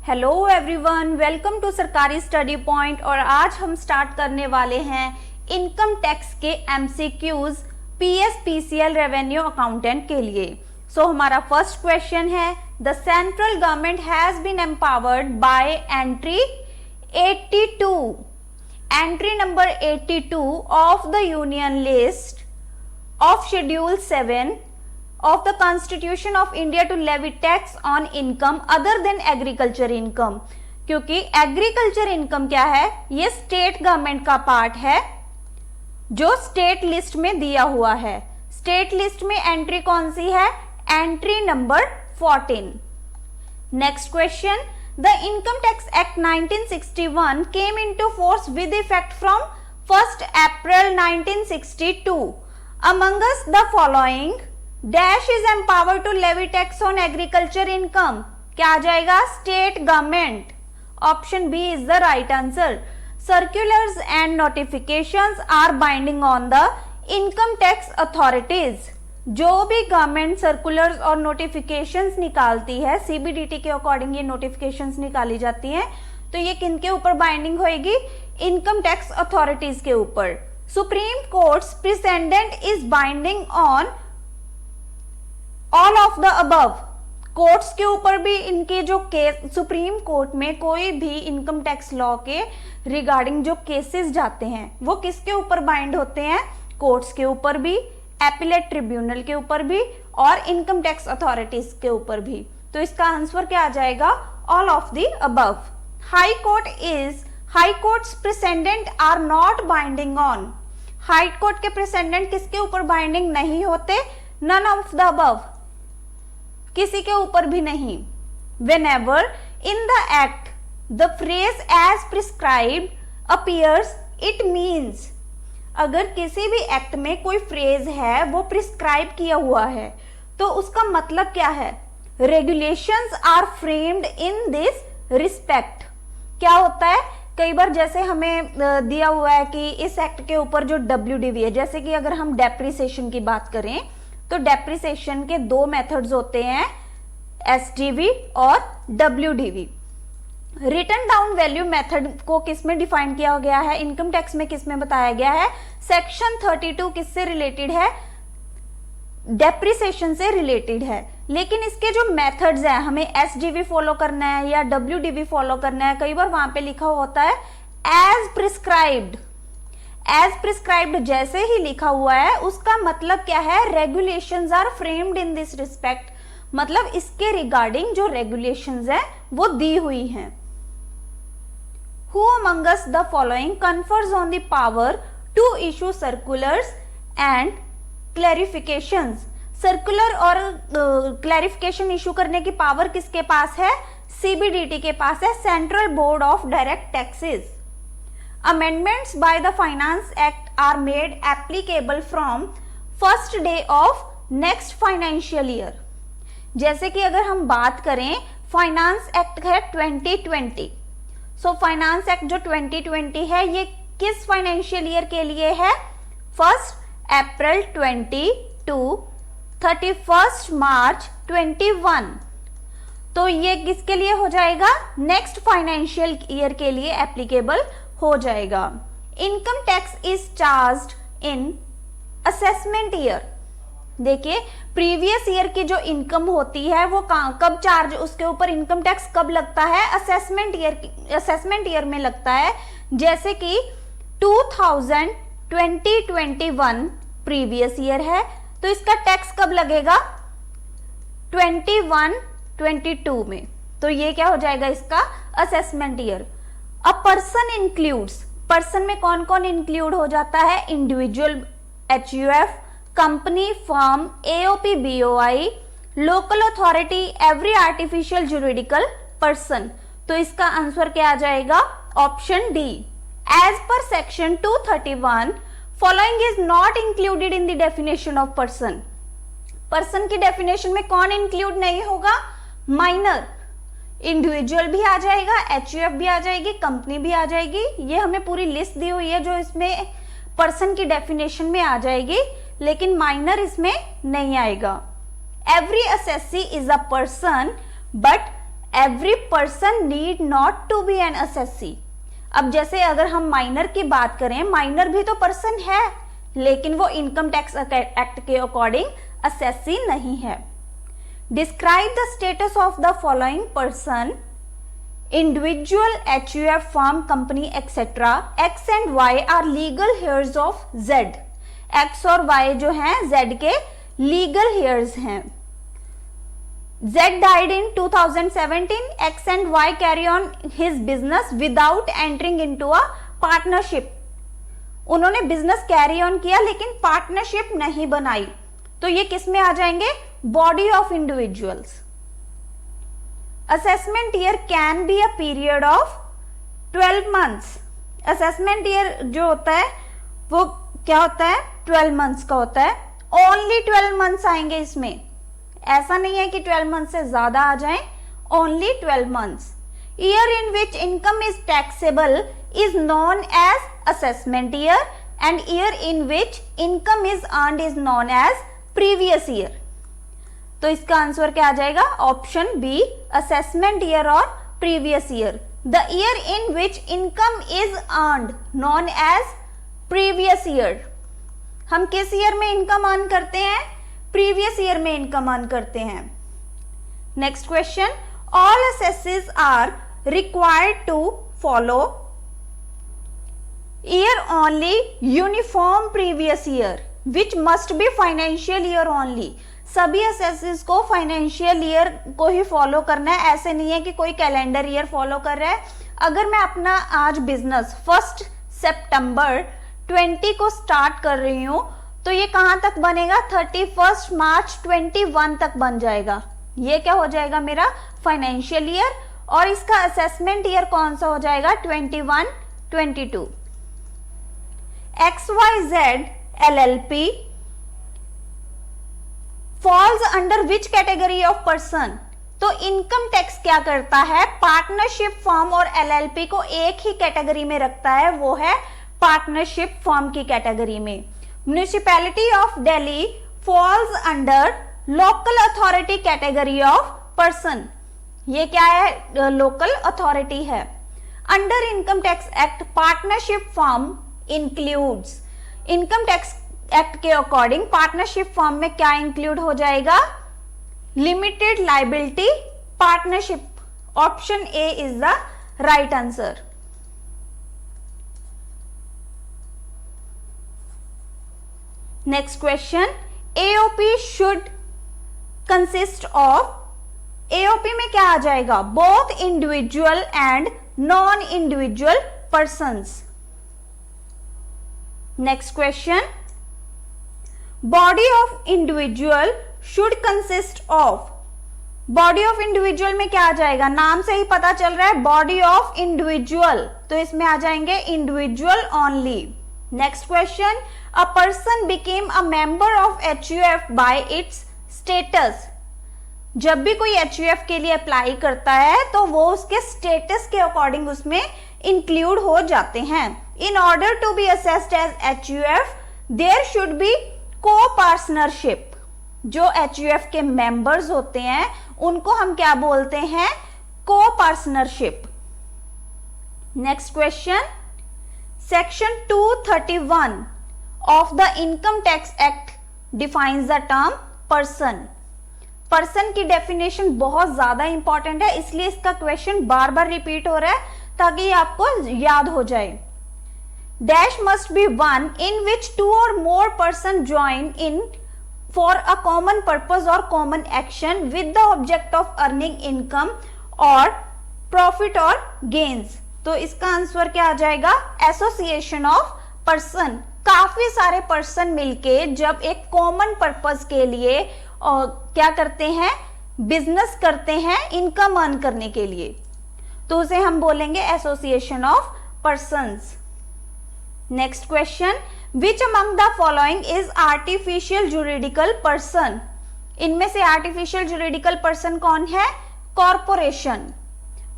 Hello everyone, welcome to Sarkari study point. और आज हम स्टार्ट करने वाले हैं इनकम टैक्स के एमसीक्यूज पीएसपीसीएल रेवेन्यू अकाउंटेंट के लिए। सो हमारा फर्स्ट क्वेश्चन है, the central government has been empowered by entry 82, entry number 82 of the union list of Schedule 7 of the Constitution of India to levy tax on income other than agriculture income। क्योंकि agriculture income क्या है, ये state government का part है जो state list में दिया हुआ है। स्टेट लिस्ट में एंट्री कौन सी है? Entry number 14। Next question, the income tax act 1961 came into force with effect from 1st April 1962। Among us the following dash is empowered to levy tax on agriculture income। क्या आ जाएगा? State government. Option B is the right answer. Circulars and notifications are binding on the income tax authorities. जो भी government circulars और notifications निकालती है, CBDT के according ये नोटिफिकेशंस निकाली जाती हैं, तो ये किनके ऊपर बाइंडिंग होएगी? इनकम टैक्स अथॉरिटीज के ऊपर। Supreme courts president is binding on all of the above. Courts के ऊपर भी इनके जो केस, सुप्रीम कोर्ट में कोई भी इनकम टैक्स लॉ के रिगार्डिंग जो केसेस जाते हैं वो किसके ऊपर बाइंड होते हैं? कोर्ट्स के ऊपर भी, एपिलेट ट्रिब्यूनल के ऊपर भी और इनकम टैक्स अथॉरिटीज के ऊपर भी। तो इसका आंसर क्या आ जाएगा? All of the above. High courts precedent are not binding on. High court के प्रेसिडेंट किसके ऊपर बाइंडिंग नहीं होते? नन ऑफ द अबव, किसी के ऊपर भी नहीं। Whenever in the act the phrase as prescribed appears, it means अगर किसी भी एक्ट में कोई फ्रेज है वो प्रिस्क्राइब किया हुआ है तो उसका मतलब क्या है? Regulations are framed in this respect. क्या होता है, कई बार जैसे हमें दिया हुआ है कि इस एक्ट के ऊपर जो WDV है, जैसे कि अगर हम डेप्रिसिएशन की बात करें तो डेप्रिसिएशन के दो मेथड्स होते हैं, SDV और WDV। Return down value method को किस में डिफाइन किया गया है? इनकम टैक्स में किस में बताया गया है? सेक्शन 32 किससे रिलेटेड है? डेप्रिसिएशन से रिलेटेड है। लेकिन इसके जो मेथड्स हैं, हमें SDV फॉलो करना है या WDV फॉलो करना है, कई बार वहां पे लिखा होता है एज प्रिस्क्राइब्ड। एज प्रिस्क्राइब्ड जैसे ही लिखा हुआ है उसका मतलब क्या है? Regulations are framed in this respect, मतलब इसके रिगार्डिंग जो रेगुलेशंस है वो दी हुई हैं। Who among us the following confers on the power to issue circulars and clarifications? Circular और क्लैरिफिकेशन इशू करने की पावर किसके पास है? सीबीडीटी के पास है, central board of direct taxes. Amendments by the Finance Act are made applicable from first day of next financial year। जैसे कि अगर हम बात करें, फाइनेंस एक्ट है 2020। सो फाइनेंस एक्ट जो 2020 है ये किस फाइनेंशियल ईयर के लिए है? 1 अप्रैल 20 टू 31 मार्च 21। तो ये किसके लिए हो जाएगा? नेक्स्ट फाइनेंशियल ईयर के लिए एप्लीकेबल हो जाएगा। Income tax is charged in assessment year. देखिए, प्रीवियस ईयर की जो इनकम होती है वो कब चार्ज, उसके ऊपर इनकम टैक्स कब लगता है? असेसमेंट ईयर में लगता है। जैसे कि 2021 प्रीवियस ईयर है तो इसका टैक्स कब लगेगा? 21-22 में। तो ये क्या हो जाएगा? इसका assessment year. A person includes, person में कौन कौन इंक्लूड हो जाता है? Individual, HUF, company, firm, AOP, BOI, local authority, every artificial juridical person. तो इसका आंसर क्या आ जाएगा? Option D. As per section 231 following is not included in the definition of person. Person की डेफिनेशन में कौन इंक्लूड नहीं होगा? माइनर। इंडिविजुअल भी आ जाएगा, HUF भी आ जाएगी, कंपनी भी आ जाएगी। ये हमें पूरी लिस्ट दी हुई है जो इसमें पर्सन की डेफिनेशन में आ जाएगी, लेकिन माइनर इसमें नहीं आएगा। Every assessee is a person but every person need not to be an assessee. अब जैसे अगर हम माइनर की बात करें, माइनर भी तो पर्सन है, लेकिन वो इनकम टैक्स एक्ट के अकॉर्डिंग एसएससी नहीं है। Describe the status of the following person, individual, HUF, firm, company etcetera. X and Y are legal heirs of Z। X और Y जो हैं Z के लीगल हेयर्स हैं। Z died in 2017. X and Y carry on his business without entering into a partnership. उन्होंने business carry on किया लेकिन partnership नहीं बनाई, तो ये किस में आ जाएंगे? Body of individuals. Assessment year can be a period of 12 months. Assessment year जो होता है वो क्या होता है? 12 मंथ्स का होता है। ओनली 12 मंथ्स आएंगे इसमें, ऐसा नहीं है कि 12 मंथ से ज्यादा आ जाएं, only 12 months. Year in which income is taxable is known as assessment year and year in which income is earned is known as previous year। तो इसका आंसर क्या आ जाएगा? ऑप्शन बी, assessment year और previous year। The year in which income is earned known as previous year। हम किस year में income earn करते हैं? प्रीवियस ईयर में इनकम अर्न करते हैं। Next question, all assessees are required to follow year only uniform previous year which must be financial year only। सभी assesses को फाइनेंशियल ईयर को ही फॉलो करना है, ऐसे नहीं है कि कोई कैलेंडर ईयर फॉलो कर रहा है। अगर मैं अपना आज बिजनेस 1 सितंबर 20 को स्टार्ट कर रही हूं तो ये कहां तक बनेगा? 31 मार्च 21 तक बन जाएगा। ये क्या हो जाएगा? मेरा फाइनेंशियल ईयर। और इसका असेसमेंट ईयर कौन सा हो जाएगा? 21, 22। XYZ LLP falls under which category of person? तो इनकम टैक्स क्या करता है? पार्टनरशिप फर्म और LLP को एक ही कैटेगरी में रखता है, वो है पार्टनरशिप फर्म की कैटेगरी में। Municipality of Delhi falls under local authority category of person. ये क्या है? लोकल अथॉरिटी है। Under income tax act partnership firm includes. Income tax act के अकॉर्डिंग पार्टनरशिप फर्म में क्या इंक्लूड हो जाएगा? Limited liability partnership. Option A is the right answer. Next question, AOP should consist of. AOP में क्या आ जाएगा? Both individual and non individual persons. Next question, body of individual should consist of. Body of individual में क्या आ जाएगा? नाम से ही पता चल रहा है बॉडी ऑफ इंडिविजुअल, तो इसमें आ जाएंगे individual only. Next question, a person became a member of HUF bye it's status. जब भी कोई HUF के लिए अप्लाई करता है तो वो उसके स्टेटस के अकॉर्डिंग उसमें इंक्लूड हो जाते हैं। In order to be assessed as HUF there should be co-partnership. जो HUF के मेंबर्स होते हैं उनको हम क्या बोलते हैं? Co-partnership. Next question, section 231 of the income tax act defines the term person. Person की डेफिनेशन बहुत ज्यादा इंपॉर्टेंट है, इसलिए इसका क्वेश्चन बार बार रिपीट हो रहा है ताकि आपको याद हो जाए। Dash must be one in which 2 or more person join in for a common purpose or common action with the object of earning income or profit or gains। तो इसका आंसर क्या आ जाएगा? Association of person. काफी सारे person मिलके जब एक कॉमन पर्पस के लिए क्या करते हैं? बिजनेस करते हैं इनकम अर्न करने के लिए, तो उसे हम बोलेंगे association of persons. Next question, which among the following is artificial juridical person. इनमें से आर्टिफिशियल जुरिडिकल पर्सन कौन है? Corporation.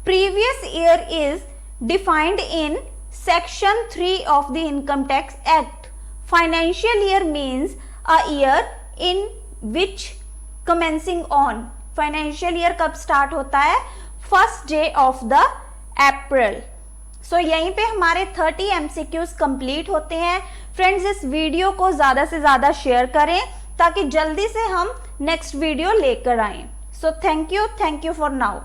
Previous year is defined in section 3 of the income tax act. Financial year means a year in which commencing on. Financial year कब start होता है? First day of the April. So यहीं पे हमारे 30 MCQs complete होते हैं। Friends, इस video को ज्यादा से ज्यादा शेयर करें ताकि जल्दी से हम नेक्स्ट वीडियो लेकर आए। So thank you for now.